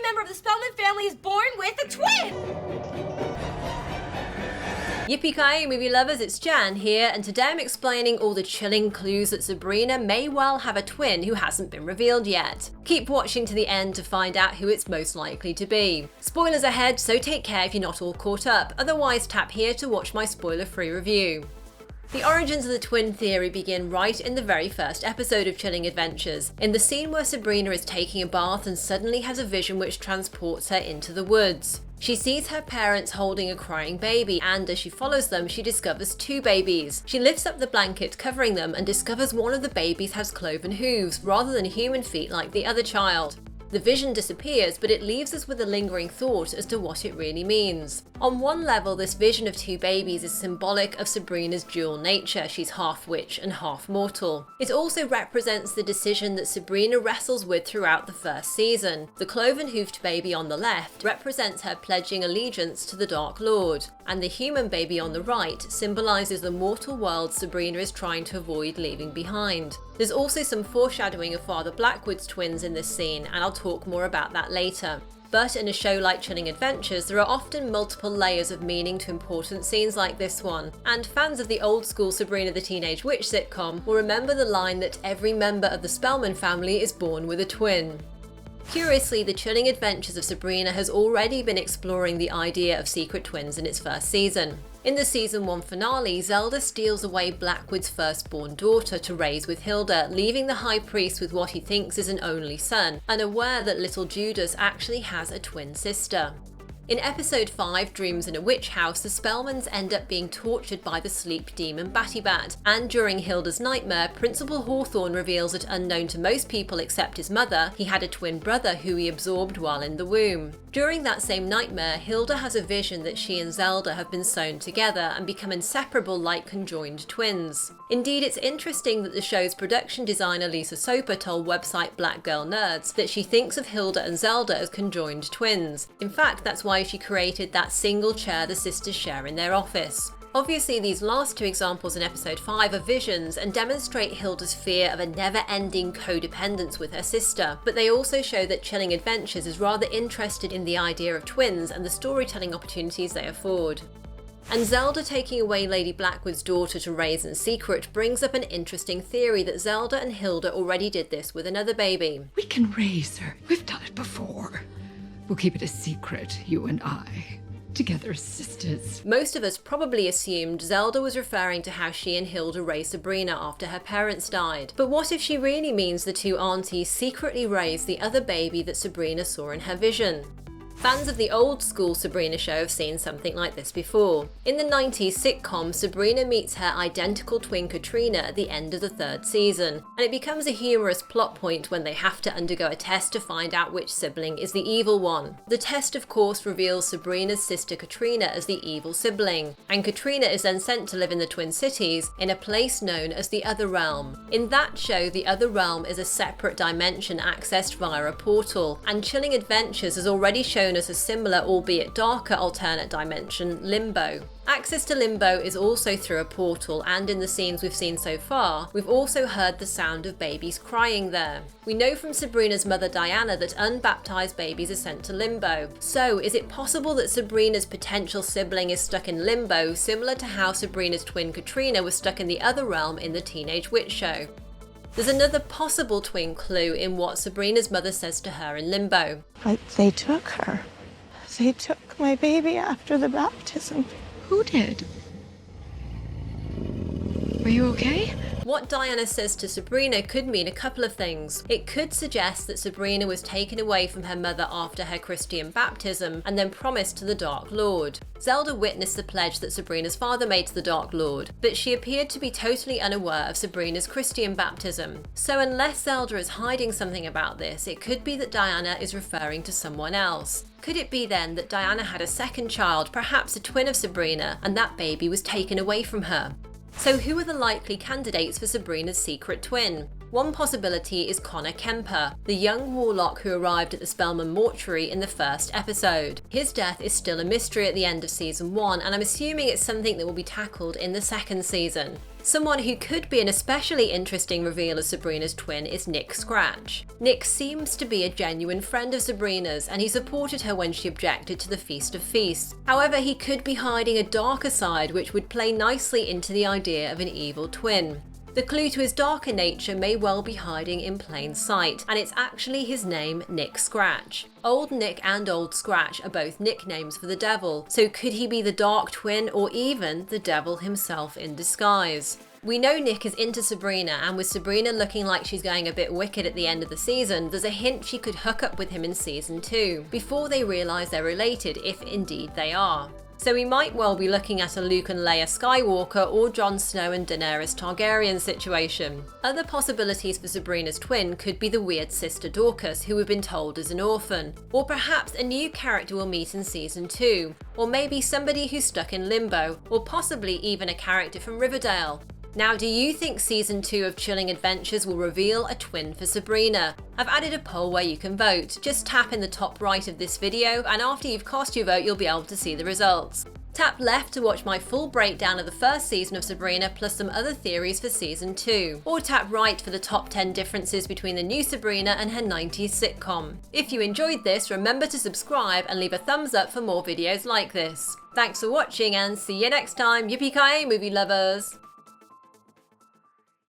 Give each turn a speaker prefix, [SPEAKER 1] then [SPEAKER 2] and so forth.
[SPEAKER 1] member of the Spellman family is born with a twin! Yippee-ki-yay, movie lovers, it's Jan here, and today I'm explaining all the chilling clues that Sabrina may well have a twin who hasn't been revealed yet. Keep watching to the end to find out who it's most likely to be. Spoilers ahead, so take care if you're not all caught up, otherwise tap here to watch my spoiler-free review. The origins of the twin theory begin right in the very first episode of Chilling Adventures, in the scene where Sabrina is taking a bath and suddenly has a vision which transports her into the woods. She sees her parents holding a crying baby, and as she follows them, she discovers two babies. She lifts up the blanket covering them and discovers one of the babies has cloven hooves rather than human feet like the other child. The vision disappears, but it leaves us with a lingering thought as to what it really means. On one level, this vision of two babies is symbolic of Sabrina's dual nature. She's half witch and half mortal. It also represents the decision that Sabrina wrestles with throughout the first season. The cloven-hoofed baby on the left represents her pledging allegiance to the Dark Lord, and the human baby on the right symbolises the mortal world Sabrina is trying to avoid leaving behind. There's also some foreshadowing of Father Blackwood's twins in this scene, and I'll talk more about that later. But in a show like Chilling Adventures, there are often multiple layers of meaning to important scenes like this one, and fans of the old school Sabrina the Teenage Witch sitcom will remember the line that every member of the Spellman family is born with a twin. Curiously, the Chilling Adventures of Sabrina has already been exploring the idea of secret twins in its first season. In the season 1 finale, Zelda steals away Blackwood's firstborn daughter to raise with Hilda, leaving the High Priest with what he thinks is an only son, unaware that little Judas actually has a twin sister. In episode 5, Dreams in a Witch House, the Spellmans end up being tortured by the sleep demon Battybat, and during Hilda's nightmare, Principal Hawthorne reveals that unknown to most people except his mother, he had a twin brother who he absorbed while in the womb. During that same nightmare, Hilda has a vision that she and Zelda have been sewn together and become inseparable like conjoined twins. Indeed, it's interesting that the show's production designer Lisa Soper told website Black Girl Nerds that she thinks of Hilda and Zelda as conjoined twins. In fact, that's why she created that single chair the sisters share in their office. Obviously, these last two examples in episode 5 are visions and demonstrate Hilda's fear of a never-ending codependence with her sister, but they also show that Chilling Adventures is rather interested in the idea of twins and the storytelling opportunities they afford. And Zelda taking away Lady Blackwood's daughter to raise in secret brings up an interesting theory that Zelda and Hilda already did this with another baby.
[SPEAKER 2] We can raise her. We've done it before. We'll keep it a secret, you and I. Together as sisters.
[SPEAKER 1] Most of us probably assumed Zelda was referring to how she and Hilda raised Sabrina after her parents died. But what if she really means the two aunties secretly raised the other baby that Sabrina saw in her vision? Fans of the old school Sabrina show have seen something like this before. In the 90s sitcom, Sabrina meets her identical twin Katrina at the end of the third season, and it becomes a humorous plot point when they have to undergo a test to find out which sibling is the evil one. The test, of course, reveals Sabrina's sister Katrina as the evil sibling, and Katrina is then sent to live in the Twin Cities in a place known as the Other Realm. In that show, the Other Realm is a separate dimension accessed via a portal, and Chilling Adventures has already shown us a similar, albeit darker, alternate dimension, Limbo. Access to Limbo is also through a portal, and in the scenes we've seen so far, we've also heard the sound of babies crying there. We know from Sabrina's mother Diana that unbaptized babies are sent to Limbo. So, is it possible that Sabrina's potential sibling is stuck in Limbo, similar to how Sabrina's twin Katrina was stuck in the Other Realm in the Teenage Witch show? There's another possible twin clue in what Sabrina's mother says to her in Limbo.
[SPEAKER 3] But they took her. They took my baby after the baptism.
[SPEAKER 2] Who did? Are you okay?
[SPEAKER 1] What Diana says to Sabrina could mean a couple of things. It could suggest that Sabrina was taken away from her mother after her Christian baptism and then promised to the Dark Lord. Zelda witnessed the pledge that Sabrina's father made to the Dark Lord, but she appeared to be totally unaware of Sabrina's Christian baptism. So unless Zelda is hiding something about this, it could be that Diana is referring to someone else. Could it be then that Diana had a second child, perhaps a twin of Sabrina, and that baby was taken away from her? So who are the likely candidates for Sabrina's secret twin? One possibility is Connor Kemper, the young warlock who arrived at the Spellman mortuary in the first episode. His death is still a mystery at the end of season 1, and I'm assuming it's something that will be tackled in the second season. Someone who could be an especially interesting reveal as Sabrina's twin is Nick Scratch. Nick seems to be a genuine friend of Sabrina's, and he supported her when she objected to the Feast of Feasts. However, he could be hiding a darker side which would play nicely into the idea of an evil twin. The clue to his darker nature may well be hiding in plain sight, and it's actually his name, Nick Scratch. Old Nick and Old Scratch are both nicknames for the devil, so could he be the dark twin or even the devil himself in disguise? We know Nick is into Sabrina, and with Sabrina looking like she's going a bit wicked at the end of the season, there's a hint she could hook up with him in season 2, before they realise they're related, if indeed they are. So we might well be looking at a Luke and Leia Skywalker or Jon Snow and Daenerys Targaryen situation. Other possibilities for Sabrina's twin could be the weird sister Dorcas, who we've been told is an orphan, or perhaps a new character we'll meet in season 2, or maybe somebody who's stuck in limbo, or possibly even a character from Riverdale. Now, do you think season 2 of Chilling Adventures will reveal a twin for Sabrina? I've added a poll where you can vote. Just tap in the top right of this video, and after you've cast your vote, you'll be able to see the results. Tap left to watch my full breakdown of the first season of Sabrina plus some other theories for season 2. Or tap right for the top 10 differences between the new Sabrina and her 90s sitcom. If you enjoyed this, remember to subscribe and leave a thumbs up for more videos like this. Thanks for watching and see you next time, yippee-ki-yay movie lovers!